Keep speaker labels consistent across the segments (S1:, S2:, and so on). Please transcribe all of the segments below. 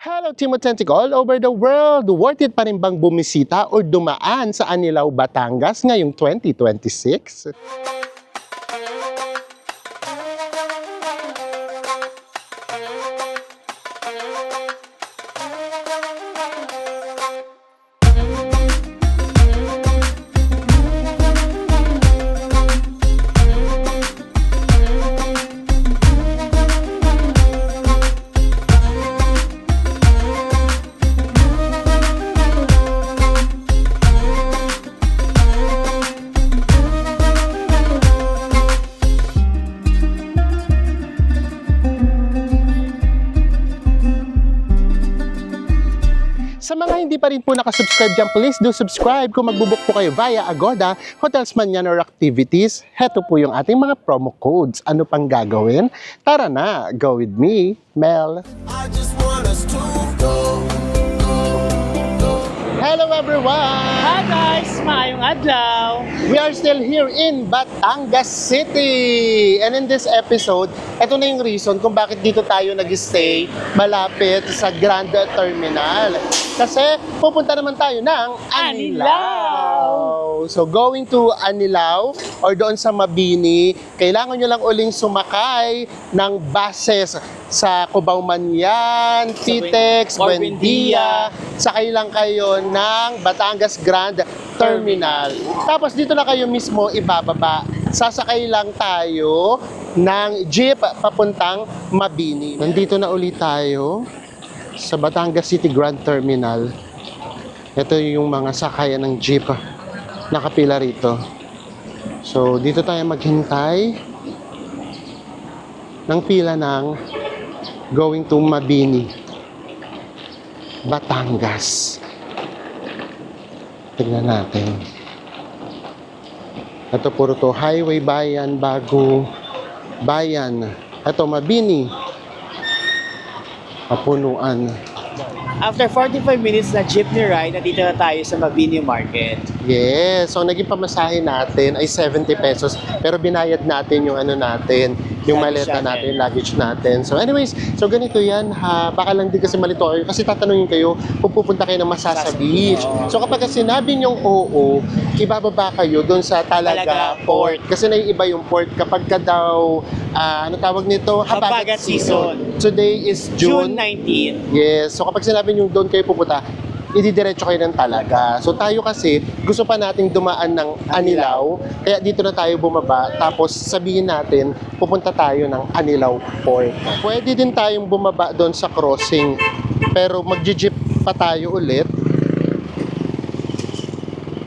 S1: Hello Team Authentic all over the world! Worth it pa rin bang bumisita o dumaan sa Anilao, Batangas ngayong 2026? Sa mga hindi pa rin po nakasubscribe dyan, please do subscribe. Kung magbubook po kayo via Agoda, Hotels Manyan or Activities, heto po yung ating mga promo codes. Ano pang gagawin? Tara na, go with me, Mel.
S2: I just want us to go.
S1: Hello everyone!
S3: Hi guys! Maayong adlaw!
S1: We are still here in Batangas City. And in this episode, ito na yung reason kung bakit dito tayo nag-stay malapit sa Grand Terminal. Kasi pupunta naman tayo ng Anilao. So going to Anilao or doon sa Mabini, kailangan nyo lang uling sumakay ng buses sa Cubao Manyan, Pitex, Buendia. Sakay lang kayo ng Batangas Grand Terminal. Tapos dito na kayo mismo ibababa. Sasakay lang tayo ng jeep papuntang Mabini. Nandito na ulit tayo sa Batangas City Grand Terminal. Ito yung mga sakayan ng jeep. Nakapila rito. So dito tayo maghintay ng pila ng going to Mabini, Batangas. Tignan natin. Ito puro to highway, bayan, bago bayan. Ito Mabini, Kapunuan.
S3: After 45 minutes na jeepney ride, nandito na tayo sa Mabini Market.
S1: Yes, so naging pamasahe natin ay 70 pesos pero binayad natin yung ano natin, yung
S3: Luggage
S1: maleta natin, luggage natin. So anyways, so ganito yan ha, baka lang din kasi malito kayo kasi tatanungin kayo kung pupunta kayo ng Masasa Beach. So kapag sinabi nyong oo, ibababa kayo doon sa Talaga Port. Kasi naiiba yung port kapag ka daw, ano tawag nito?
S3: Habagat season.
S1: Today is
S3: June 19.
S1: Yes, so kapag sinabi nyo doon kayo pupunta, ididiretso kayo ng Talaga. So tayo kasi, gusto pa nating dumaan ng Anilao, kaya dito na tayo bumaba, tapos sabihin natin, pupunta tayo ng Anilao Port. Pwede din tayong bumaba doon sa crossing, pero magji-jeep pa tayo ulit.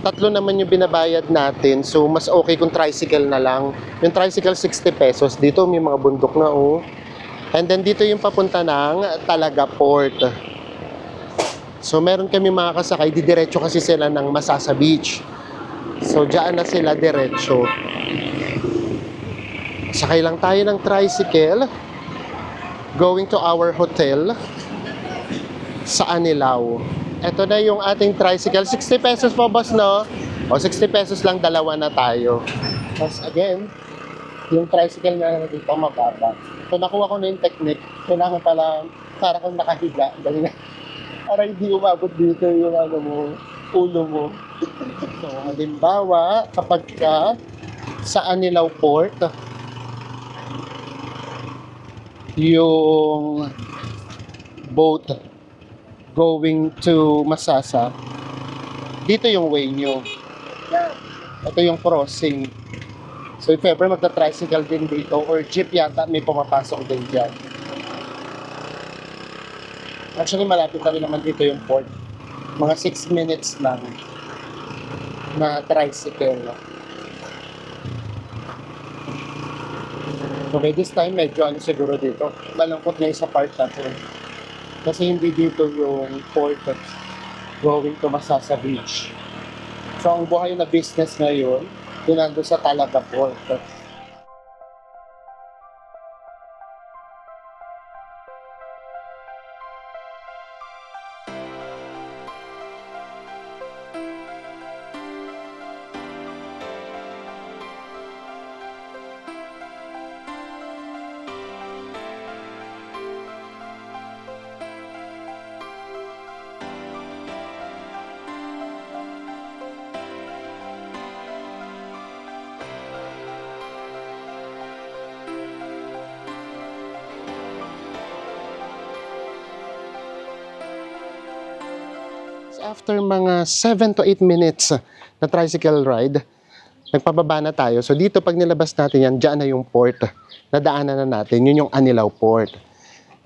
S1: Tatlo naman yung binabayad natin, so mas okay kung tricycle na lang. Yung tricycle 60 pesos, dito may mga bundok na oh. And then dito yung papunta ng Talaga Port. So meron kami mga kasakay, didiretso kasi sila ng Masasa Beach. So diyan na sila diretso. Sakay lang tayo ng tricycle going to our hotel sa Anilao. Ito na yung ating tricycle. 60 pesos po boss, no? O 60 pesos lang, dalawa na tayo. Tapos again, yung tricycle na dito mababa. So nakuha ko na yung technique. Kailangan pala para kang nakahiga. Dali na. Para hindi umabot dito yung ano mo, ulo mo. So, halimbawa, kapag ka sa Anilao Port, yung boat going to Masasa, dito yung way nyo. Ito yung crossing. So, if ever magta-tricycle din dito or jeep yata, may pumapasok din dyan. Actually, malapit na rin naman dito yung port. Mga 6 minutes lang na tricycle. Okay, this time medyo ano siguro dito. Malungkot na yung sa part na to. Kasi hindi dito yung port going to Masasa Beach. So, ang buhay na business ngayon, yun nandun sa Talaga Port. after mga 7 to 8 minutes na tricycle ride, nagpababa na tayo. So dito pag nilabas natin yan, dyan na yung port. Nadaanan na natin, yun yung Anilao Port.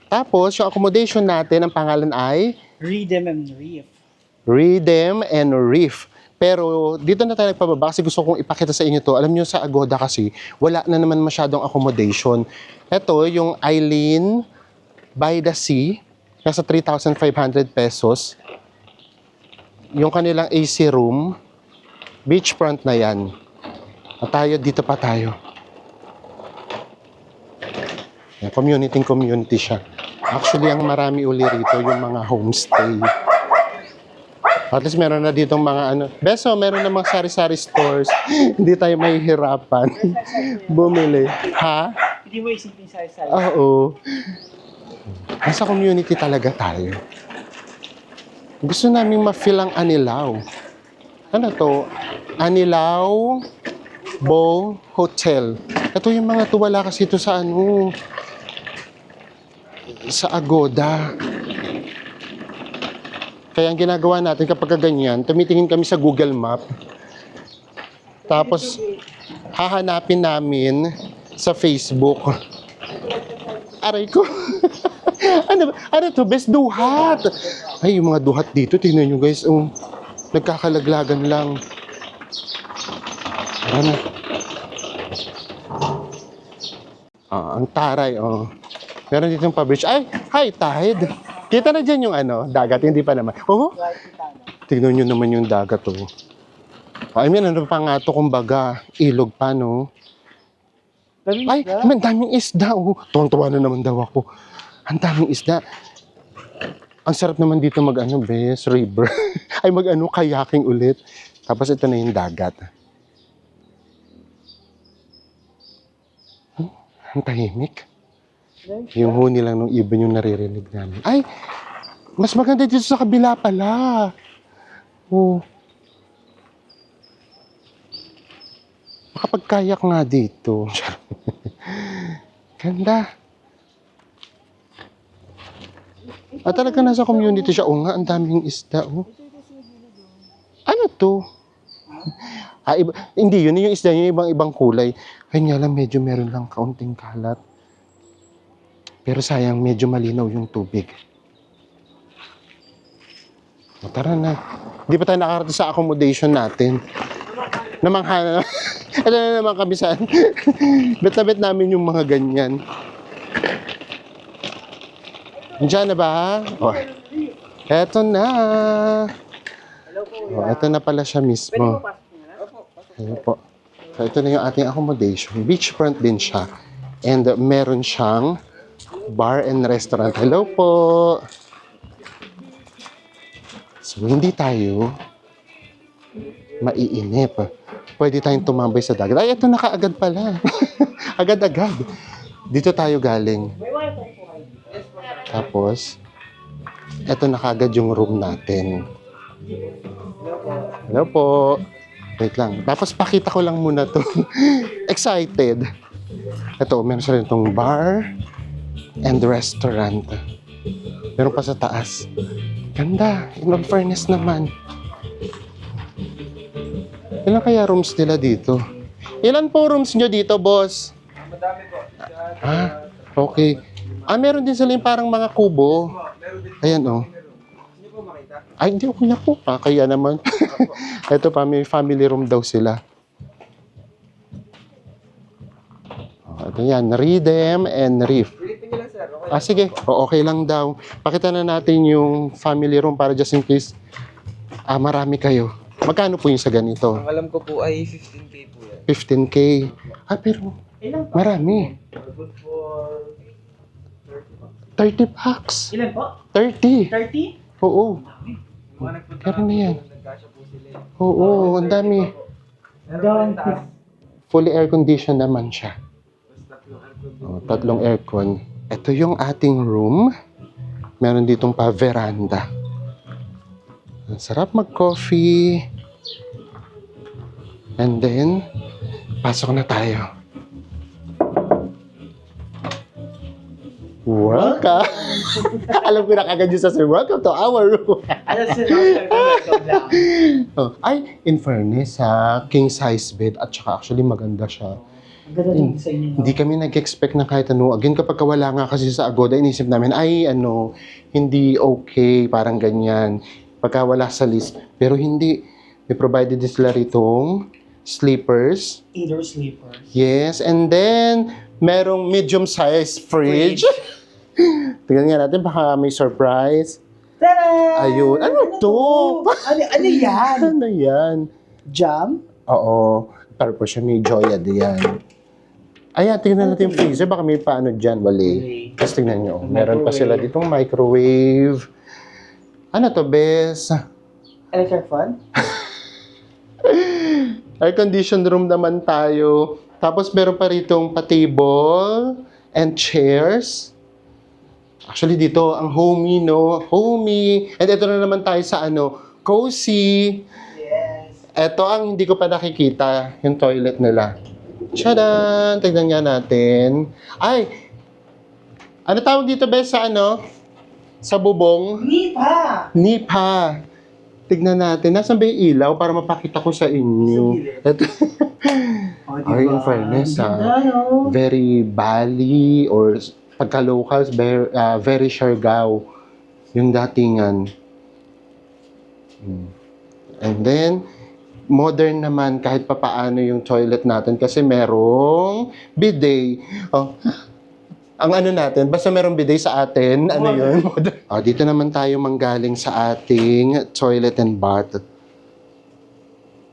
S1: Tapos yung accommodation natin, ang pangalan ay
S3: Redeem and Reef.
S1: Redeem and Reef. Pero dito na tayo nagpababa kasi gusto kong ipakita sa inyo to. Alam nyo sa Agoda kasi, wala na naman masyadong accommodation. Ito yung Eileen by the Sea, nasa 3,500 pesos. Yung kanilang AC room, beachfront na yan. At tayo, dito pa tayo. Yan, community siya. Actually, ang marami uli rito yung mga homestay. At least meron na ditong mga ano. Beso, meron namang sari-sari stores. Hindi tayo mahihirapan. Bumili. Ha?
S3: Hindi mo isipin sa
S1: Oo. Nasa community talaga tayo. Gusto namin ma-feel ang Anilao. Ano to? Anilao Bow Hotel. Ito yung mga tuwala kasi ito sa ano, sa Agoda. Kaya ang ginagawa natin kapag ganyan, tumitingin kami sa Google Map. Tapos, hahanapin namin sa Facebook. Aray ko. ano to? Best duhat. Ay, yung mga duhat dito, tingnan nyo guys. Nagkakalaglagan lang. Ano? Ang taray, Meron dito yung pa-bridge. Ay, hi, Tide. Kita na dyan yung dagat, hindi pa naman. Tignan nyo naman yung dagat, I mean, ano pa nga ito, kumbaga, ilog pa, no? Ay, ang daming isda, Tuwang-tuwa na naman daw ako. Ang daming isda. Ang sarap naman dito bes, river. Ay, kayaking ulit. Tapos ito na yung dagat. Ang tahimik. Yung huni lang ng ibon yung naririnig namin. Ay, mas maganda dito sa kabila pala. Makapagkayak nga dito. Ganda. Talaga nasa community siya. Nga, ang daming isda, Ano to? Hindi, yun yung isda, yung ibang kulay. Ay, nga lang, medyo meron lang kaunting kalat. Pero sayang, medyo malinaw yung tubig. Tara na. Hindi pa tayo nakarating sa accommodation natin. Namangha na. Ito na naman kami saan. Bet na bet namin yung mga ganyan. Diyan na ba? Eto na. Eto na pala siya mismo. Ayun po. So, ito na yung ating accommodation. Beachfront din siya. And meron siyang bar and restaurant. Hello po. So, hindi tayo maiinip. Pwede tayong tumambay sa dagat. Ay, ito na kaagad pala. Agad-agad. Dito tayo galing. Tapos, ito na kaagad yung room natin. Hello po. Wait lang. Tapos, pakita ko lang muna to. Excited. Ito, meron sa rin itong bar and restaurant. Meron pa sa taas. Ganda. In all fairness naman. Ilan kaya rooms nila dito? Ilan po rooms nyo dito, boss?
S4: Madami po.
S1: Okay. Meron din sila yung parang mga kubo. Ayan,
S4: Hindi po makita.
S1: Ay, hindi ko na po. Kaya naman. Ito pa, may family room daw sila. Ito yan, Redeem and Reef.
S4: Pilipin nyo lang, sir. Okay.
S1: Sige. Okay lang daw. Pakita na natin yung family room para just in case marami kayo. Magkano po yung sa ganito?
S4: Ang alam ko po ay 15K po yan.
S1: 15K. Pero marami.
S4: Good for
S1: 30 bucks.
S3: Ilan po?
S1: 30.
S3: 30?
S1: Oo.
S4: Yung mga nagpunta
S1: Meron na yan.
S4: nagkasya po sila.
S1: Oo, ang dami.
S4: Meron pa rin taas.
S1: Fully air conditioned naman siya.
S4: Tapos tatlong aircon.
S1: 3 aircon. Ito yung ating room. Meron ditong pa veranda. Ang sarap mag-coffee. And then, pasok na tayo. Welcome! Alam ko na kagad yung sasabihin, welcome to our room.
S3: Ano sila? Welcome lang.
S1: Oh, ay, in fairness ha, king size bed at saka actually maganda siya.
S3: Ang ganda din sa inyo.
S1: Hindi kami nag-expect na kahit ano. Again, kapag wala nga kasi sa Agoda, inisip namin, ay ano, hindi okay, parang ganyan. Pagka wala sa list. Pero hindi. May provided din sila ritong sleepers.
S3: Indoor sleepers.
S1: Yes, and then, merong medium-sized fridge. Tingnan nga natin, baka may surprise.
S3: Tada!
S1: Ayun. Ano to?
S3: Ano yan?
S1: Ano yan?
S3: Jam?
S1: Oo. Pero siya may joya diyan. Ayan, tingnan natin yung freezer. Baka may paano dyan, wali. Tapos tingnan nyo. Meron pa sila ditong microwave. Ano to, Bes?
S3: Electric fan?
S1: Air-conditioned room naman tayo. Tapos meron pa ritong pa-table and chairs. Actually, dito, ang homey, no? Homey. And ito na naman tayo sa cozy.
S3: Yes.
S1: Ito ang hindi ko pa nakikita, yung toilet nila. Tchadan! Tignan nga natin. Ay! Ano tawag dito, Bes, sa sa bubong?
S3: Nipa!
S1: Nipa. Tignan natin. Nasaan ba yung ilaw para mapakita ko sa inyo? Ito. Ay, in fairness, very Bali or pagka-locals, very Siargao yung datingan. And then, modern naman kahit papaano yung toilet natin kasi merong bidet. Oh, ang natin, basta merong bidet sa atin, ano yun? Oh, dito naman tayo manggaling sa ating toilet and bath.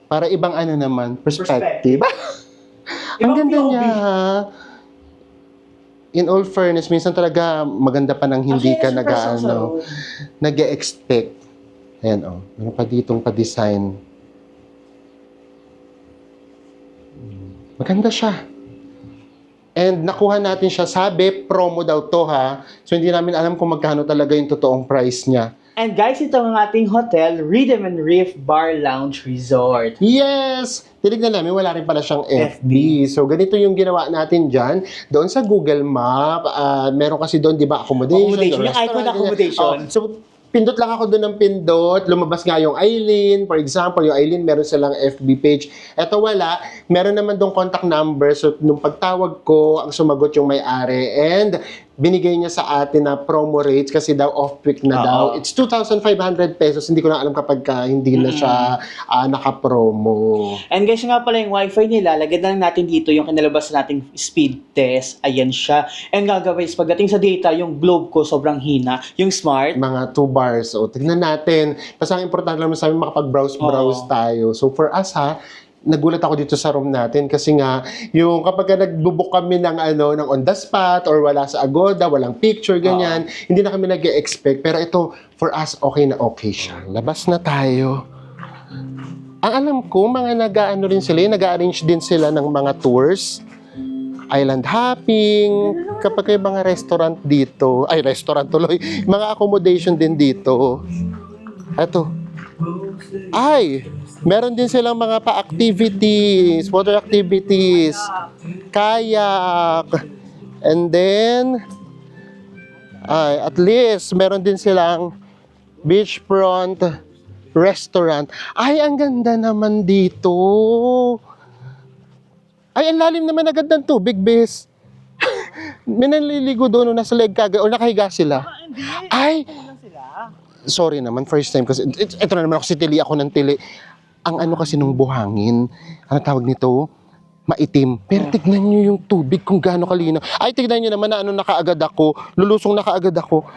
S1: Para ibang naman, perspective. Ang ganda
S3: POV.
S1: niya, ha? In all fairness, minsan talaga maganda pa nang hindi ka nag-e-expect. Ayan, oh. Meron pa ditong pa-design. Maganda siya. And nakuha natin siya, sabi, promo daw to ha. So hindi namin alam kung magkano talaga yung totoong price niya.
S3: And guys, ito ang ating hotel, Rhythm and Reef Bar Lounge Resort.
S1: Yes! Tinignan namin, wala rin pala siyang FB. So ganito yung ginawa natin dyan. Doon sa Google Map, meron kasi doon, di ba, accommodation.
S3: Accommodation, yung icon
S1: restaurant,
S3: accommodation.
S1: ganyan. So pindot lang ako doon ng pindot, lumabas nga yung Eileen. For example, yung Eileen, meron silang FB page. Eto wala, meron naman doon contact number. So nung pagtawag ko, ang sumagot yung may-ari. And binigay niya sa atin na promo rates kasi daw off-peak na daw. It's 2,500 pesos. Hindi ko na alam kapag hindi na siya naka-promo.
S3: And guys, nga pala yung wifi nila, lagyan na lang natin dito yung kinalabas nating speed test. Ayan siya. And nga guys, pagdating sa data, yung globe ko sobrang hina. Yung smart,
S1: Mga 2 bars. O, tignan natin. Basta ang importante lang sa amin, makapag-browse tayo. So for us nagulat ako dito sa room natin kasi nga, yung kapag nagbubook kami ng on the spot or wala sa Agoda, walang picture, ganyan, hindi na kami nag-e-expect. Pero ito, for us, okay na okay siya. Labas na tayo. Ang alam ko, mga rin sila, nag-arrange din sila ng mga tours, island hopping, kapag may mga restaurant dito, restaurant tuloy, mga accommodation din dito. Ito. Meron din silang mga pa-activities, water activities, kayak, and then, at least, meron din silang beachfront restaurant. Ang ganda naman dito. Ang lalim naman agad ng tubig, Bes. May naliligo doon, nasa leg kagad, o nakahiga sila. Sorry naman, first time kasi, ito na naman ako ng tili. Ang kasi nung buhangin, tawag nito? Maitim. Pero tignan nyo yung tubig kung gaano kalinaw. Tignan nyo naman na nakaagad ako, lulusong nakaagad ako.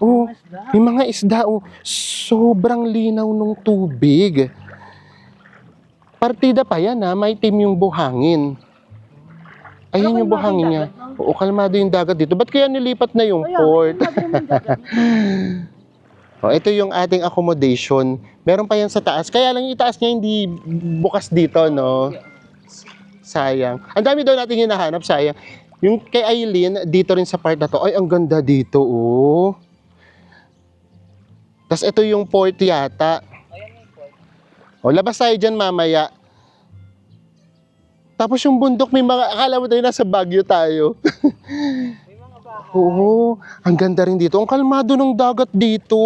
S1: Oh, may mga isda, sobrang linaw nung tubig. Partida pa yan maitim yung buhangin. Ayan yung buhangin niya. Oo, kalmado yung dagat dito. Ba't kaya nilipat na yung port? Ito yung ating accommodation. Meron pa yan sa taas. Kaya lang yung taas niya hindi bukas dito, no? Sayang. Ang dami daw natin hinahanap, sayang. Yung kay Eileen, dito rin sa part na to. Ang ganda dito, oh. Tapos ito yung port yata. Labas tayo dyan mamaya. Tapos yung bundok, may mga, akala mo tayo nasa Baguio tayo. Oo, ang ganda rin dito. Ang kalmado ng dagat dito.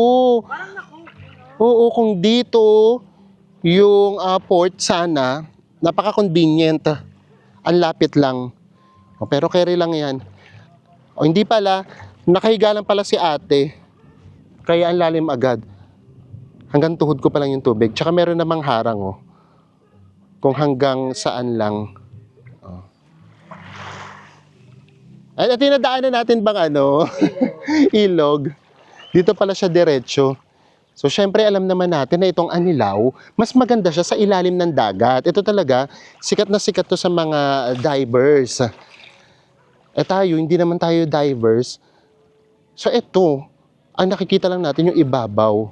S1: Oo, kung dito, yung port sana, napaka-convenient. Ang lapit lang. O, pero carry lang yan. O hindi pala, nakahiga lang pala si ate. Kaya ang lalim agad. Hanggang tuhod ko pa lang yung tubig. Tsaka meron namang harang, oh. Kung hanggang saan lang. Oh. Ay, tinadaanan natin bang ano? Ilog. Dito pala siya diretso. So, syempre, alam naman natin na itong Anilao, mas maganda siya sa ilalim ng dagat. Ito talaga, sikat na sikat to sa mga divers. Tayo, hindi naman tayo divers. So, ito, ang nakikita lang natin yung ibabaw.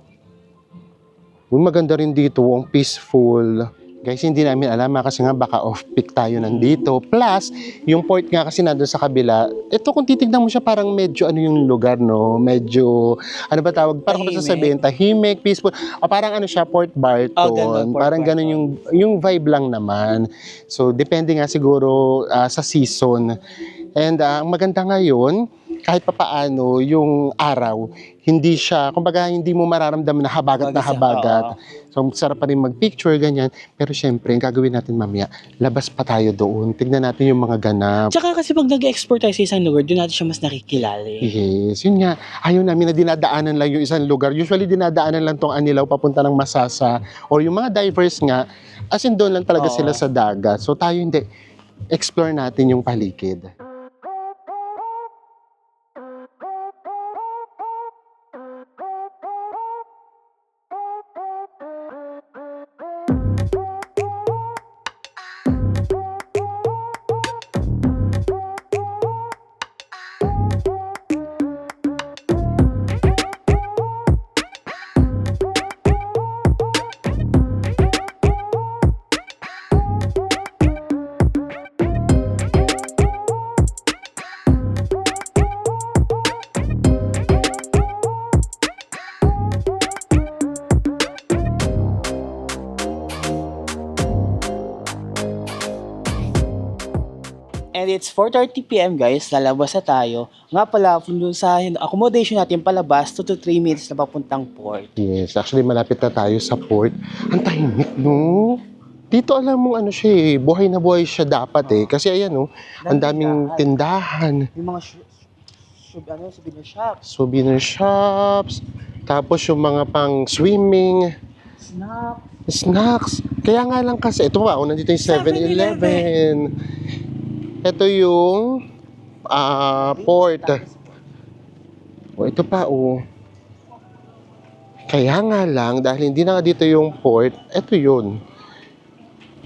S1: Maganda rin dito, ang peaceful. Guys, hindi namin alam kasi nga baka off-peak tayo nandito. Plus, yung port nga kasi nandun sa kabila. Ito kung titignan mo siya parang medyo ano yung lugar, no? Medyo, ano ba tawag? Parang kung sasabihin, tahimik, peaceful. O parang ano siya, Port Barton.
S3: Ganun, Port
S1: Parang ganun yung vibe lang naman. So, depende nga siguro sa season. And ang maganda ngayon, kahit papaano yung araw, hindi siya, kumbaga hindi mo mararamdaman na habagat na habagat. So, sarap pa rin mag-picture, ganyan. Pero syempre, ang gagawin natin mamaya, labas pa tayo doon. Tignan natin yung mga ganap.
S3: Tsaka kasi pag nag-export tayo sa isang lugar, doon natin siya mas nakikilala.
S1: Yes, yun nga. Ayaw namin na dinadaanan lang yung isang lugar. Usually, dinadaanan lang tong Anilao papunta ng Masasa. Or yung mga divers nga, as in doon lang talaga sila sa dagat. So, tayo hindi. Explore natin yung paligid.
S3: And it's 4:30 PM guys, lalabas na tayo. Nga pala, dun sa accommodation natin palabas, 2 to 3 minutes na papuntang port.
S1: Yes, actually malapit na tayo sa port. Ang tahimik, no? Dito alam mo ano siya eh, buhay na buhay siya dapat eh. Kasi ayan no, ang daming tindahan.
S3: Yung mga souvenir shop,
S1: Souvenir shops, tapos yung mga pang swimming, snacks. Kaya nga lang kasi, ito ba, nandito yung 7-Eleven. Ito yung port. O, ito pa, oh. Kaya nga lang, dahil hindi na nga dito yung port, ito yun.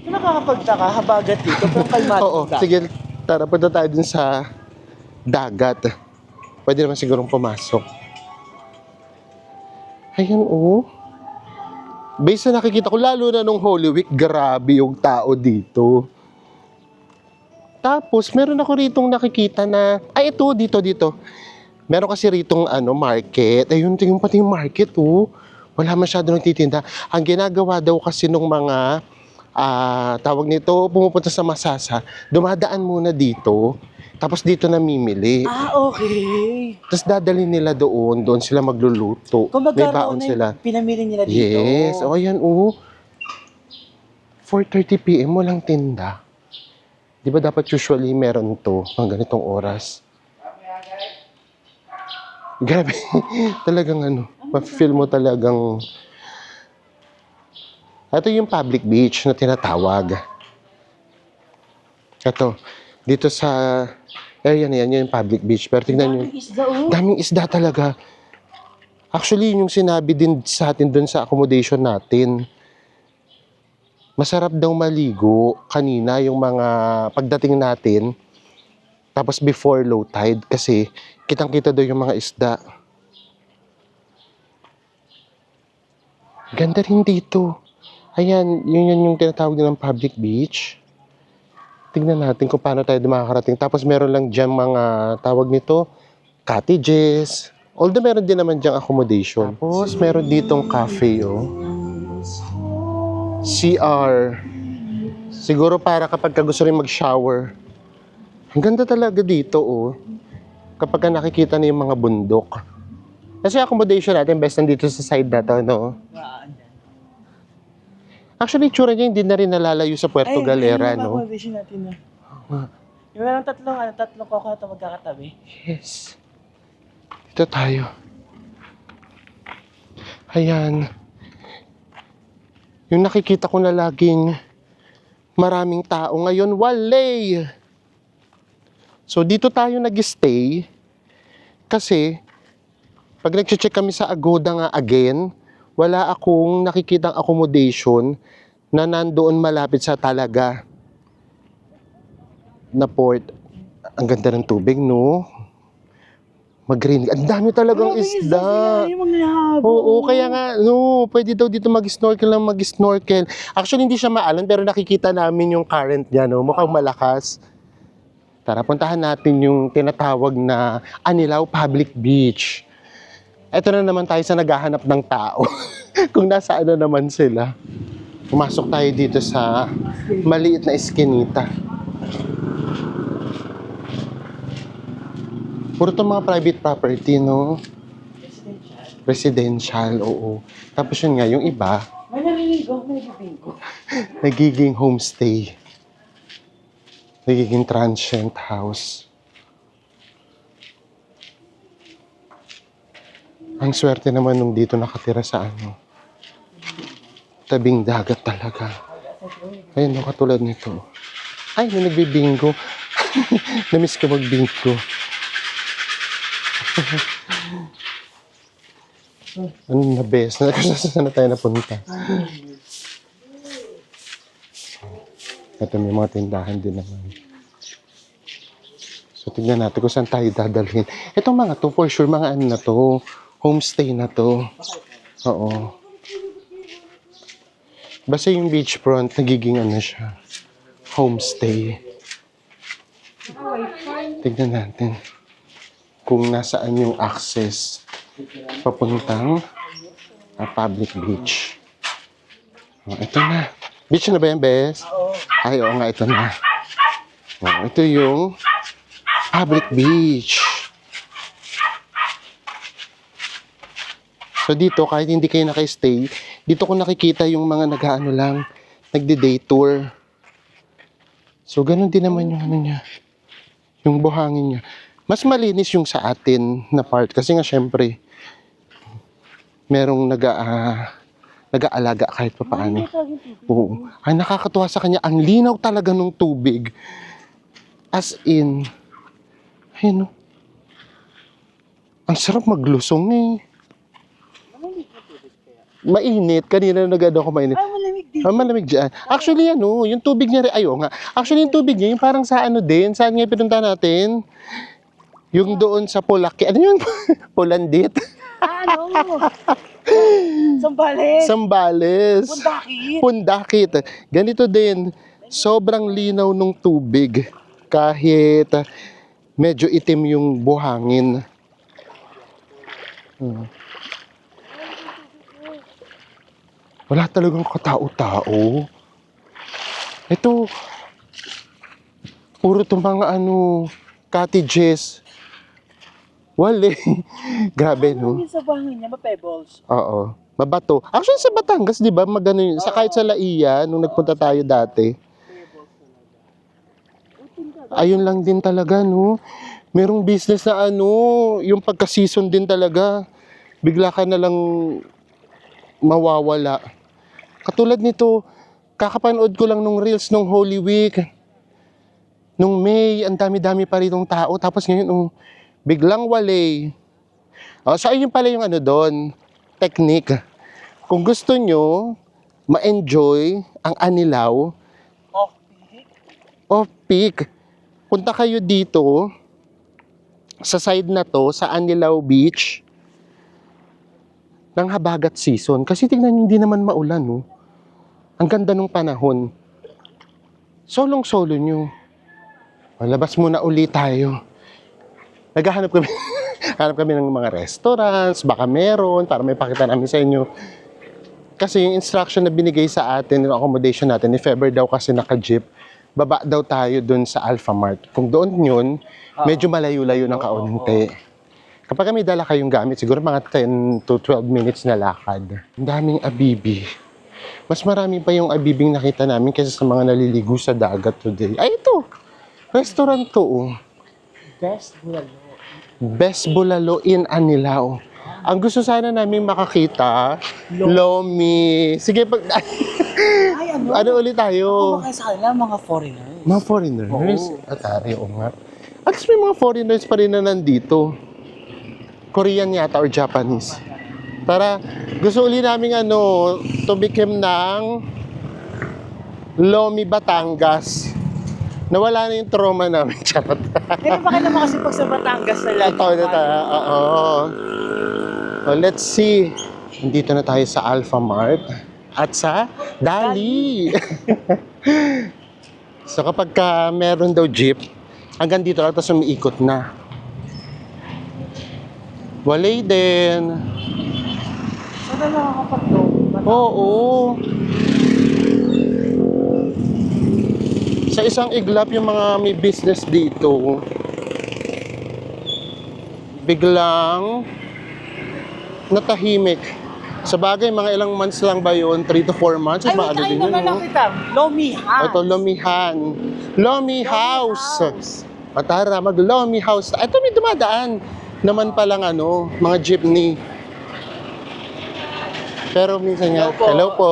S3: Yung nakakapagtaka, habagat dito, pero kalmado.
S1: Oo, sige, tara, punta tayo dun sa dagat. Pwede naman sigurong pumasok. Ayan, oh. Based na nakikita ko, lalo na nung Holy Week, grabe yung tao dito. Tapos, meron ako ritong nakikita na, ay ito, dito. Meron kasi ritong market. Ayun, tingin pati yung market, oh. Wala masyado nagtitinda. Ang ginagawa daw kasi nung mga, tawag nito, pumupunta sa Masasa, dumadaan muna dito, tapos dito namimili.
S3: Okay.
S1: Tapos dadalhin nila doon sila magluluto.
S3: Kung
S1: May baon
S3: na
S1: sila.
S3: pinamili nila dito.
S1: Yes, o ayan, oh. 4:30 PM, walang tinda. Di ba dapat usually meron to mga ganitong oras? Grabe. Talagang ma-feel mo talagang... Ito yung public beach na tinatawag. Ito. Dito sa area na yan, yung public beach. Pero tingnan nyo. Daming isda talaga. Actually, yung sinabi din sa atin dun sa accommodation natin, masarap daw maligo kanina yung mga pagdating natin, tapos before low tide kasi kitang-kita daw yung mga isda. Ganda rin dito. Ayan, yun yung tinatawag nilang public beach. Tingnan natin kung paano tayo makakarating. Tapos meron lang dyan mga tawag nito, cottages. Although meron din naman dyan accommodation. Tapos meron ditong cafe, oh. CR. Siguro para kapag gusto rin mag-shower. Ang ganda talaga dito, oh. kapag ka nakikita na yung mga bundok. Kasi accommodation natin, best nandito sa side na to, no? Actually, tsura niya hindi na rin nalalayo sa Puerto Galera, no?
S3: Accommodation natin na. Yung meron tatlong koko ito magkakatabi.
S1: Yes. Dito tayo. Ayan. Yung nakikita ko na laging maraming tao ngayon, wale. So, dito tayo nag-stay kasi pag nag-check kami sa Agoda nga again, wala akong nakikitang accommodation na nandoon malapit sa talaga na port. Ang ganda ng tubig, no? Mag-green. Ang dami talagang isda. Oo, kaya nga, no, pwede daw dito mag-snorkel lang mag-snorkel. Actually, hindi siya maalan, pero nakikita namin yung current niya, no? Mukhang malakas. Tara, puntahan natin yung tinatawag na Anilao Public Beach. Ito na naman tayo sa naghahanap ng tao. Kung nasa ano naman sila. Pumasok tayo dito sa maliit na eskinita. Puro to mga private property, no? Residential, oo. Tapos yun nga, yung iba,
S3: May naliligo, may bibingko.
S1: nagiging homestay. Nagiging transient house. Ang swerte naman nung dito nakatira sa ano, tabing dagat talaga. Ayun, no, katulad nito. Ay, may nagbibingo. Namiss ko magbingo. Ano na best? Saan na tayo napunta? Ito may mga tindahan din naman. So tignan natin kung saan tayo dadalhin. Itong mga to, for sure, mga ano na to, homestay na to. Oo. Basta yung beachfront, nagiging ano siya, homestay. Tignan natin kung nasaan yung access papuntang public beach. Oh, ito na. Beach na ba yan, Bes? Ay, oo nga, ito na. Oh, ito yung public beach. So dito, kahit hindi kayo naka-stay, dito ko nakikita yung mga nag-ano lang, nagde-day tour. So ganun din naman yung ano niya, yung buhangin niya. Mas malinis yung sa atin na part kasi nga syempre merong nag-aalaga kahit pa paano. Oo. Ay, nakakatuwa sa kanya. Ang linaw talaga ng tubig. As in, ayun, no? Ang sarap maglusong eh. Mainit. Kanina nag-ano ako mainit.
S3: Malamig din.
S1: Ah, malamig dyan. Actually, ano, yung tubig niya rin, ayo nga. Actually, yung tubig niya, yung parang sa ano din, saan nga pinunta natin? Yung doon sa Pulaki. Ano yun? Pulandit.
S3: Ano? Sambales.
S1: Sambales.
S3: Pundakit.
S1: Pundakit. Ganito din. Sobrang linaw ng tubig. Kahit medyo itim yung buhangin. Wala talagang katao-tao. Ito, puro itong mga ano, cottages. Wale. Grabe, no?
S3: Yung sa bangin niya, ma-pebbles.
S1: Oo. Mabato. Actually, sa Batangas, di ba? Magano yun. Sa kahit sa Laia, nung nagpunta tayo dati. Ayun lang din talaga, no? Merong business na ano, yung pagka-season din talaga. Bigla ka na lang mawawala. Katulad nito, kakapanood ko lang nung reels nung Holy Week. Nung May, ang dami-dami pa rin tao. Tapos ngayon, biglang wale. So, ayun pala yung ano doon, technique. Kung gusto nyo ma-enjoy ang Anilao, off-peak, punta kayo dito sa side na to, sa Anilao Beach, ng habagat season. Kasi tingnan nyo, hindi naman maulan, no? Ang ganda ng panahon. Solong-solo nyo. Labas muna ulit tayo. Naghahanap kami, hanap kami ng mga restaurants, baka meron, para may pakita namin sa inyo. Kasi yung instruction na binigay sa atin, yung accommodation natin, if ever daw kasi naka-jeep, baba daw tayo dun sa Alpha Mart. Kung doon yun, medyo malayo-layo ng kaunti. Kapag may dala kayong gamit, siguro mga 10 to 12 minutes na lakad. Ang daming abibi. Mas marami pa yung abibing nakita namin kaysa sa mga naliligo sa dagat today. Ay, ito! Restaurant to, oh. Best Bulalo in Anilao. Ang gusto sana namin makakita, Lomi. Sige,
S3: Ay,
S1: ano ulit tayo?
S3: Kumakain sa kanila, mga foreigners.
S1: Mga foreigners? At ari, oo nga. At least may mga foreigners pa rin na nandito. Korean yata or Japanese. Para gusto uli namin tumikim ng Lomi Batangas. Nawala na yung trauma namin. Charot.
S3: Pero bakit naman kasi pag sa Batangas na lang?
S1: Ito na tayo. Oo. So, let's see. Nandito na tayo sa Alpha Mart at sa Dali. So kapag meron daw jeep, hanggang dito lang, tapos umiikot na. Walay din.
S3: Saan na nakakapag-low?
S1: Oo. Sa isang iglap yung mga may business dito, biglang natahimik. Sa bagay, mga ilang months lang ba yun? 3 to 4 months?
S3: Ay,
S1: Maano
S3: wait,
S1: din
S3: naman
S1: yun,
S3: lang
S1: no?
S3: kita. Lomi House.
S1: Ito, Lomihan. Lomi House. O tara, mag-Lomi House. Ito may dumadaan. Naman palang mga jeepney. Pero minsan nga, hello po.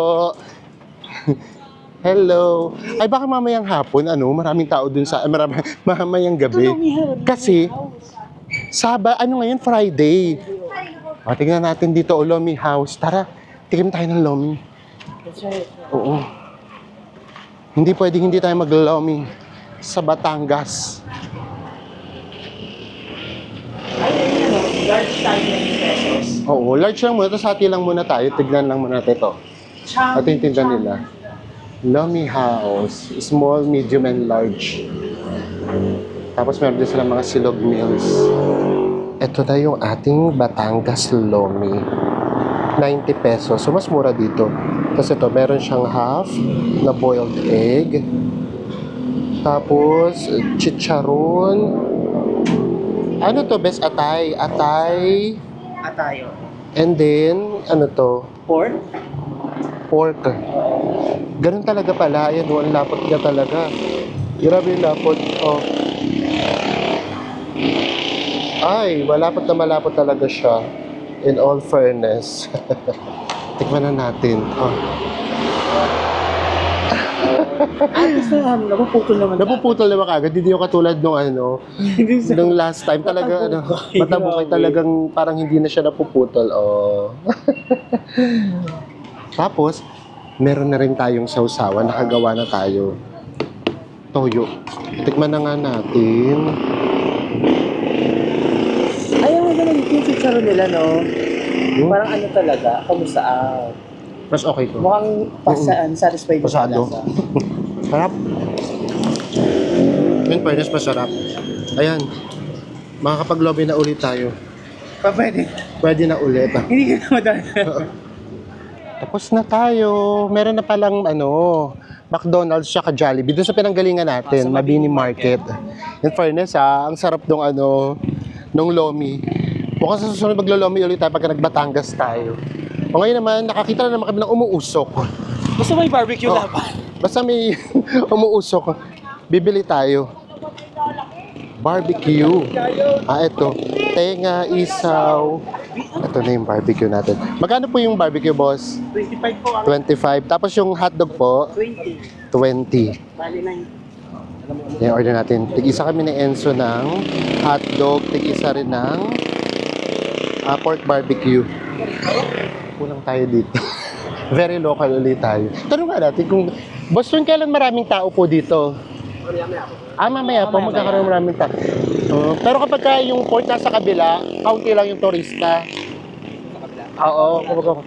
S1: Hello. Ay baka mamayang hapon, maraming tao dun sa, mamayang gabi. Kasi, ngayon, Friday. O, tingnan natin dito, Lomi House. Tara, tikim tayo ng Lomi. Oo. Hindi pwedeng hindi tayo mag-Lomi sa Batangas.
S3: Large tayo ng pesos.
S1: Oo, large lang muna. Tapos hati lang muna tayo. Tignan lang muna natin ito. Ito yung tinda nila. Lomi House. Small, medium, and large. Tapos meron din sila mga silog meals. Ito na yung ating Batangas Lomi. 90 pesos. So, mas mura dito. Tapos ito, meron siyang half na boiled egg. Tapos, chicharon. Ano to, best atay? Atay.
S3: Atayo.
S1: And then,
S3: Pork?
S1: pork. Ganun talaga pala. Ayan, ang lapot niya talaga. Grabe yung lapot. Oh. Ay, malapot na malapot talaga siya. In all fairness. Tikman na natin. Oh.
S3: Napuputol naman.
S1: Napuputol naman kagad. Hindi yung katulad nung last time. Talaga, matabukay talagang parang hindi na siya napuputol. Oh. Tapos, meron na rin tayong sausawan. Nakagawa na tayo. Toyo. Tikman na nga natin.
S3: Ayaw mo ganun yung chicharon nila, no? Parang talaga, kamusta?
S1: Mas okay to.
S3: Mukhang satisfied na
S1: Pasado.
S3: lasa.
S1: Sarap. In fairness, masarap. Ayan. Makakapag-lobby na ulit tayo.
S3: Pwede.
S1: Pwede na ulit.
S3: Hindi ka na madala.
S1: Tapos na tayo. Meron na palang McDonald's tsaka Jollibee. Doon sa pinanggalingan natin,
S3: Sa
S1: Mabini Market. In fairness ang sarap nung Lomi. Bukas sa susunod maglo-Lomi ulit tayo pagka nagbatangas tayo. O ngayon naman, nakakita na naman kami ng umuusok.
S3: Basta may barbecue laban.
S1: Basta may umuusok, bibili tayo. Barbecue. Ito. Tenga, isaw. Ito na yung barbecue natin. Magkano po yung barbecue, boss?
S3: 25 po.
S1: 25. Tapos yung hotdog po?
S3: 20.
S1: 20.
S3: Bali 9.
S1: Yan, order natin. Tig-isa kami ni Enzo ng hotdog. Tig-isa rin ng pork barbecue. Kulang tayo dito. Very local ulit tayo. Tanong nga natin kung, boss, kailan maraming tao po dito? Mamaya po, magkakaroon maraming tao. Pero kapag yung port nasa kabila, kaunti lang yung turista. Oo, kapag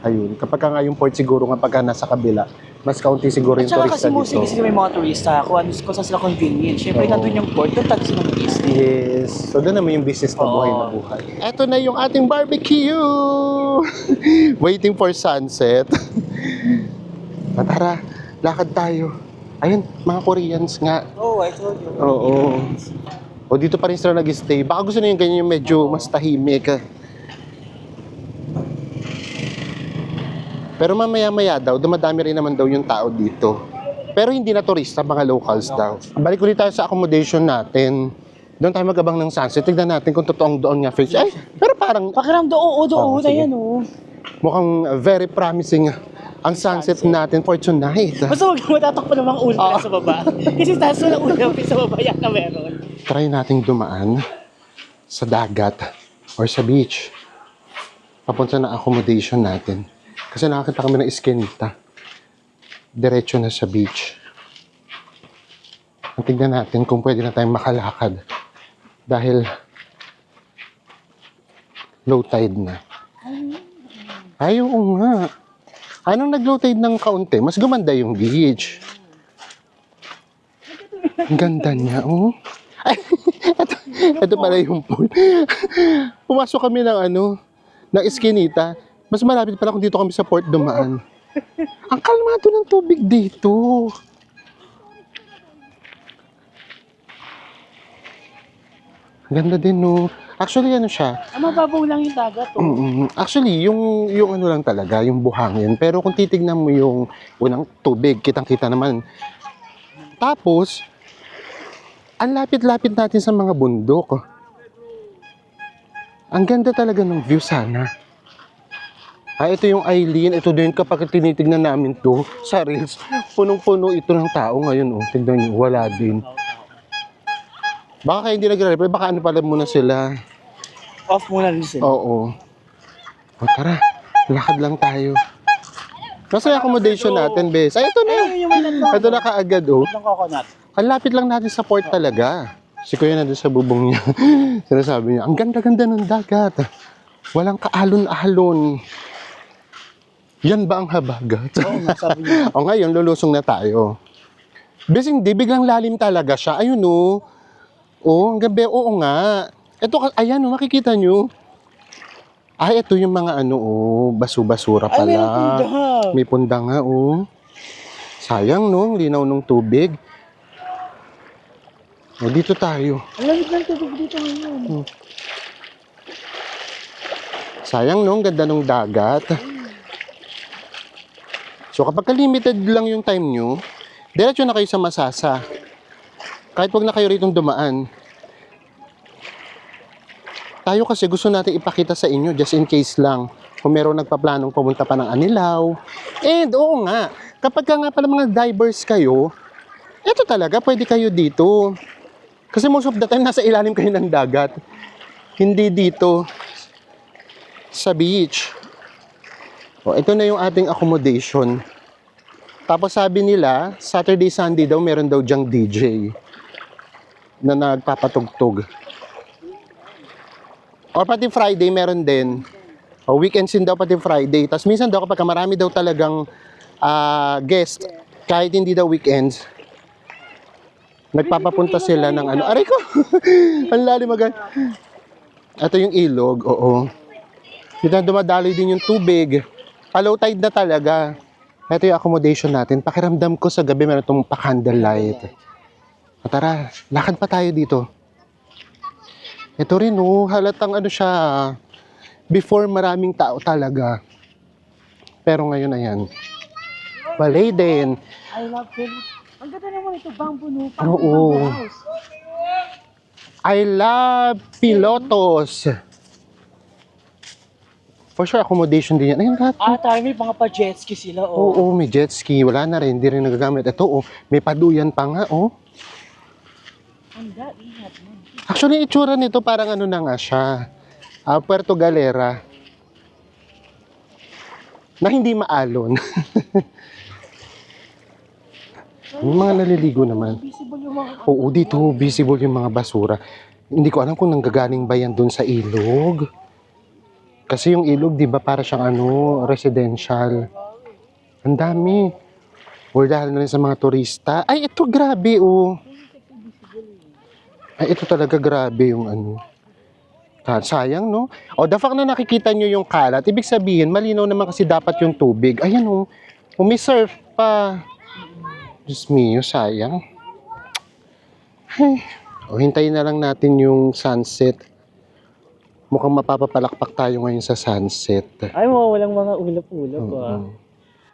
S1: ayun, kapag nga yung port siguro kapag nasa kabila, mas kaunti siguro
S3: At
S1: yung
S3: saka
S1: turista
S3: kasi mostly
S1: dito.
S3: kasi may mga turista, kung saan sila convenient. Siyempre,
S1: Oo.
S3: nandun yung port, doon tayo sila mag-stay.
S1: Yes. So, doon naman yung business na buhay na buhay. Ito na yung ating barbecue! Waiting for sunset. Tara, lakad tayo. Ayun, mga Koreans nga.
S3: Oh, I told you.
S1: Oo. O dito pa rin sila nag-stay. Baka gusto na yung ganyan yung medyo mas tahimik. Pero mamaya-maya daw, dumadami rin naman daw yung tao dito. Pero hindi na turista, mga locals daw. Balik ulit tayo sa accommodation natin. Doon tayo mag-abang ng sunset. Tignan natin kung totoong doon nga fish. Ay, pero parang
S3: Pakiramdam, oo,
S1: Oo,
S3: na
S1: sige.
S3: yan, oh.
S1: mukhang very promising ang sunset natin for tonight.
S3: Basta huwag mo tatakpan ng mga ulo sa baba. Kasi taas mo ng ulo sa baba yan na meron.
S1: Try nating dumaan sa dagat or sa beach. Papunta na accommodation natin. Kasi nakakita kami ng iskinita. Diretso na sa beach. Ang tignan natin kung pwede na tayong makalakad. Dahil low tide na. Ay, oo nga. Anong nag-low tide ng kaunti? Mas gumanda yung beach. Ang ganda niya, oh. Ay, ito pala yung pool. Pumasok kami ng iskinita. Mas malapit pala kung dito kami sa port dumaan. Ang kalmado ng tubig dito. Ang ganda din, no. Actually, ano siya?
S3: Mababaw lang yung dagat, oh.
S1: Actually, yung ano lang talaga, yung buhangin. Pero kung titignan mo yung unang tubig, kitang-kita naman. Tapos, ang lapit-lapit natin sa mga bundok. Ang ganda talaga ng view sana. Ito yung Eileen. Ito din kapag tinitignan namin to sa reels. Punong-puno ito ng tao ngayon. Oh. Tignan nyo, wala din. Baka kaya hindi nagre-reply. Baka ano pala muna sila.
S3: Off muna rin sila.
S1: Oo. O tara, lakad lang tayo. Nasa yung accommodation natin, bes. Ay, ito na.
S3: Ayun yung may nandun.
S1: Ito na kaagad, oh.
S3: Ng coconut.
S1: Ang lapit lang natin sa port talaga. Si Kuya na doon sa bubong niya. Sinasabi niya, ang ganda-ganda ng dagat. Walang kaalon-alon. Yan ba ang habagat?
S3: Oo nga, sabi niya.
S1: O ngayon, lulusong na tayo. Bes, hindi. Biglang lalim talaga siya. Ayun, oh. Oh, ang gabi. Oo nga. Ito, ayan, oh, makikita nyo. Ay, ito yung mga basu-basura
S3: Ay,
S1: pala.
S3: meron pundahan.
S1: May punda nga, oh. Sayang, no? Ang linaw ng tubig. O, dito tayo.
S3: Ang lamig ng tubig dito ngayon.
S1: Sayang, no? Ang ganda ng dagat. So, kapag limited lang yung time nyo, diretso na kayo sa Masasa. Kahit wag na kayo ritong dumaan. Tayo kasi gusto natin ipakita sa inyo just in case lang kung meron nagpaplanong pumunta pa ng Anilao. And oo nga, kapag ka nga pala mga divers kayo, eto talaga, pwede kayo dito. Kasi most of the time, nasa ilalim kayo ng dagat. Hindi dito sa beach. O, ito na yung ating accommodation. Tapos sabi nila, Saturday, Sunday daw, meron daw dyang DJ na nagpapatugtog. Or pati Friday meron din. O weekends din daw pati Friday. Tapos minsan daw kapag marami daw talagang guest, kahit hindi daw weekends, nagpapapunta sila ng ano. Aray ko! Ang lalim agad. Ito yung ilog, oo. Dito dumadaloy din yung tubig. Low tide na talaga. Ito yung accommodation natin. Pakiramdam ko sa gabi meron itong pa-candlelight. Tara, lakad pa tayo dito. Ito rin, halatang siya, before maraming tao talaga. Pero ngayon, ayan. Balay din.
S3: I love it. Ang ganda naman ito, bamboo, no?
S1: Oo. I love Pilotos. For sure, accommodation din yan. Ayun, lahat.
S3: Tayo may mga pa-jet ski sila, oh.
S1: Oo, may jet ski. Wala na rin, hindi rin nagagamit. Ito, may paduyan pa nga,
S3: Ang ingat mo.
S1: Actually, itsura nito parang na nga siya. Puerto Galera. Na hindi maalon. Yung mga naliligo naman.
S3: Visible yung mga...
S1: Oo, dito visible yung mga basura. Hindi ko alam kung nanggagaling ba yan doon sa ilog. Kasi yung ilog, di ba, para siyang residential. Ang dami. Or dahil na rin sa mga turista. Ay, ito grabe, Ay, ito talaga grabe yung sayang, no? The fact na nakikita nyo yung kalat, ibig sabihin, malinaw naman kasi dapat yung tubig. Ayan, may surf pa. Diyos mio, sayang. Ay. O, hintayin na lang natin yung sunset. Mukhang mapapapalakpak tayo ngayon sa sunset.
S3: Ay, walang mga ulap-ulap ah.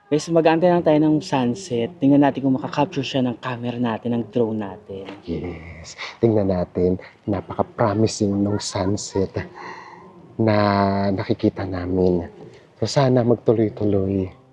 S3: Guys, mag-aantay lang tayo ng sunset. Tingnan natin kung makakapture siya ng camera natin, ng drone natin.
S1: Yes. Tingnan natin. Napaka-promising nung sunset na nakikita namin. So, sana magtuloy-tuloy.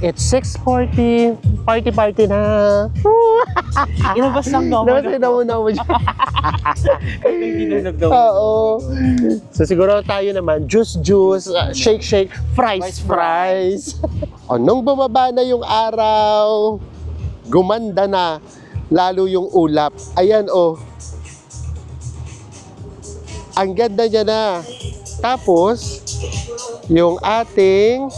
S1: It's 6:40. Party na.
S3: Inabas lang no.
S1: Nasa na mo dyan.
S3: Hindi na nagdaw.
S1: Oo. So siguro tayo naman, juice, shake, fries. O, nung bumaba na yung araw, gumanda na, lalo yung ulap. Ayan o. Ang ganda niya na. Tapos, yung ating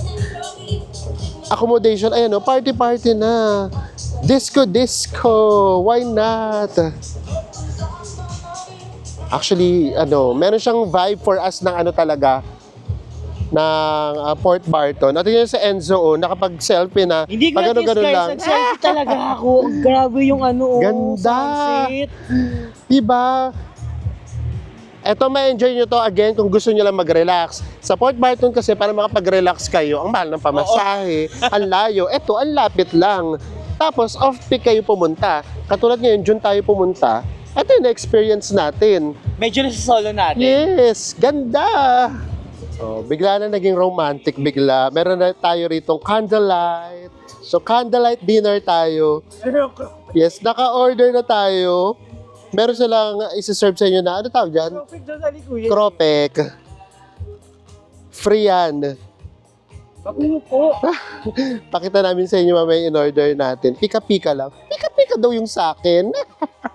S1: accommodation, ayan o, party na. Disco, why not? Actually, meron siyang vibe for us ng talaga, ng Port Barton. At yun sa Enzo, nakapag-selfie na,
S3: Hindi ko
S1: pag
S3: guys, nag-selfie talaga ako. Grabe yung
S1: Ganda.
S3: sunset.
S1: Diba? Eto, ma-enjoy nyo to again kung gusto nyo lang mag-relax. Sa Port Barton kasi, para makapag-relax kayo, ang mahal ng pamasahe, ang layo. Eto, ang lapit lang. Tapos, off-peak kayo pumunta. Katulad ngayon, June tayo pumunta. Ito yung na-experience natin.
S3: Medyo nasa solo natin.
S1: Yes, ganda! Oh, bigla na naging romantic bigla. Meron na tayo ritong candlelight. So, candlelight dinner tayo. Yes, naka-order na tayo. Meron silang isi-serve sa inyo na, ano tawag dyan? Kropek. Free yan. Pakita namin sa inyo mamaya in-order natin. Pika-pika lang. Pika-pika daw yung sa akin.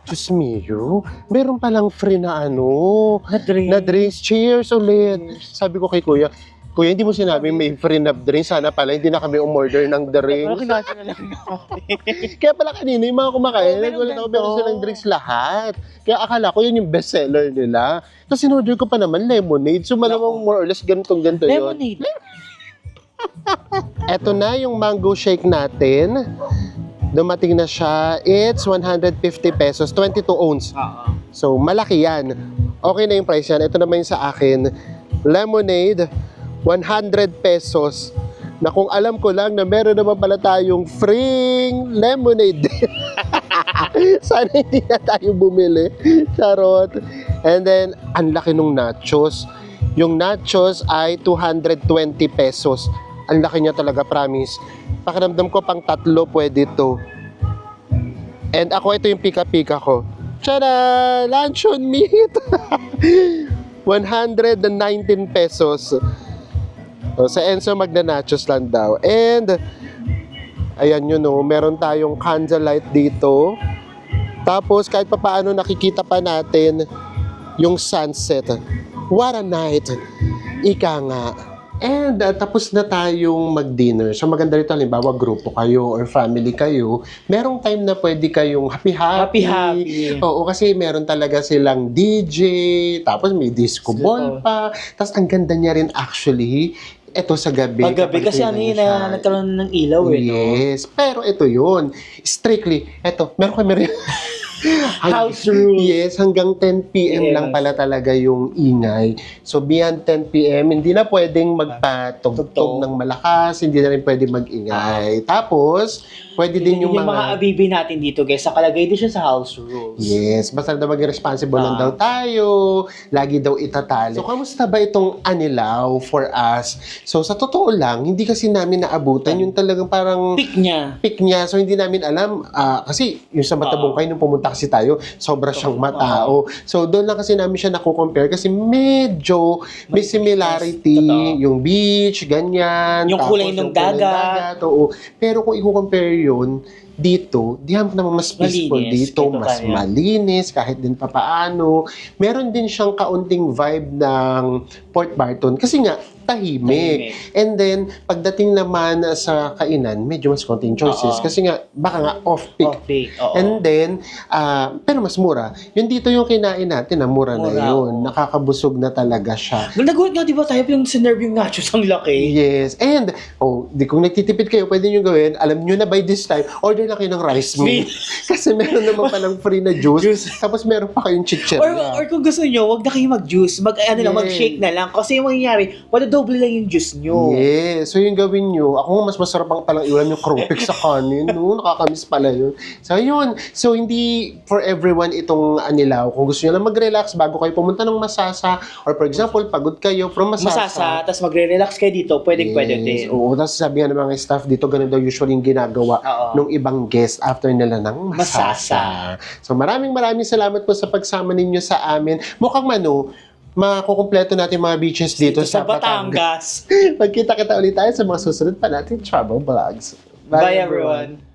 S1: Diyos mio, meron palang free na na drinks. Cheers ulit. Sabi ko kay Kuya, Kuya, hindi mo sinabing may free na drinks. Sana pala, hindi na kami umorder ng drinks. Kaya pala kanina, yung mga kumakain, nagulat ako, meron silang drinks lahat. Kaya akala ko yun yung bestseller nila. Tapos in-order ko pa naman lemonade. So malamang more or less ganito yun.
S3: Lemonade.
S1: Eto na yung mango shake natin. Dumating na siya. It's 150 pesos, 22 ounce. So malaki yan. Okay na yung price yan. Ito naman yung sa akin. Lemonade, 100 pesos. Na kung alam ko lang na meron naman pala tayong free lemonade. Sana hindi na tayo bumili. Charot. And then, ang laki nung nachos. Yung nachos ay 220 pesos. Ang laki niya talaga, promise. Pakiramdam ko pang 3 pwede to. And ako, ito yung pika-pika ko. Tada! Luncheon meat! 119 pesos. So, sa Enzo, magna-nachos lang daw. And, ayan yun, meron tayong candlelight dito. Tapos, kahit pa paano nakikita pa natin yung sunset. What a night! Ika nga. And tapos na tayong mag-dinner. So maganda rito, halimbawa grupo kayo or family kayo, merong time na pwede kayong happy-happy.
S3: Happy-happy.
S1: Oo, kasi meron talaga silang DJ, tapos may disco ball pa. Tapos ang ganda niya rin actually, eto sa gabi.
S3: Paggabi kasi ano yun na nagkaroon ng ilaw eh. No?
S1: Yes, pero ito yun. Strictly, eto, meron kami rin.
S3: House rules.
S1: Yes, hanggang 10 p.m.
S3: Yes.
S1: lang pala talaga yung ingay. So, beyond 10 p.m., hindi na pwedeng magpatugtog ng malakas, hindi na rin pwedeng mag-ingay. Tapos, pwede din yung mga...
S3: abibi natin dito guys, nakalagay din siya sa house rules.
S1: Yes, basta daw maging responsible lang daw tayo, lagi daw itatali. So, kamusta ba itong Anilaw for us? So, sa totoo lang, hindi kasi namin naabutan yung talagang parang
S3: Pick niya.
S1: So, hindi namin alam. Kasi, yung sa Matabungkay, nung pumunta kasi tayo, sobra siyang matao. So, doon lang kasi namin siya nakukompare kasi medyo may similarity.
S3: Totoo.
S1: Yung beach, ganyan.
S3: Yung
S1: tapos
S3: kulay ng dagat.
S1: Oo. Pero kung i-compare yun, dito, di naman mas peaceful
S3: Malinis,
S1: dito,
S3: ito
S1: mas
S3: kaya.
S1: malinis, kahit din papaano. Meron din siyang kaunting vibe ng Port Barton kasi nga, tahimik. And then, pagdating naman sa kainan, medyo mas konting choices
S3: Oo.
S1: kasi nga, baka nga off-peak.
S3: Off-peak, oo.
S1: And then, pero mas mura. Yun dito yung kinain natin, mura na
S3: Mura,
S1: yun.
S3: oo.
S1: Nakakabusog na talaga siya.
S3: Nagulat nga, di ba tayo yung sinerve yung nachos ang laki?
S1: Yes. And, kung nagtitipid kayo, pwede nyo gawin, alam nyo na by this time, order na kayo ng rice meal. Kasi meron naman palang free na juice. Tapos meron pa kayong chichirya.
S3: Or kung gusto nyo, wag na kayo mag-juice. Mag-shake na lang. Kasi yung mangyayari, doble lang yung juice nyo.
S1: Yes. So, yung gawin nyo, ako nga mas masarap ang palang iwan yung krupik sa kanin. No? Nakakamiss pala yun. So, yun. So, hindi for everyone itong Anilaw. Kung gusto nyo lang mag-relax bago kayo pumunta ng Masasa, or for example, pagod kayo from
S3: Masasa, tapos magre-relax kayo dito, pwede din.
S1: Oo, tapos sabi nga ng mga staff dito, ganun daw usually yung ginagawa
S3: Oo.
S1: nung ibang guest after nila ng Masasa. So maraming salamat po sa pagsama ninyo sa amin. Mukhang makukumpleto natin mga beaches dito sa Batangas.
S3: Batangas.
S1: Magkita-kita ulit tayo sa mga susunod pa natin travel vlogs.
S3: Bye everyone.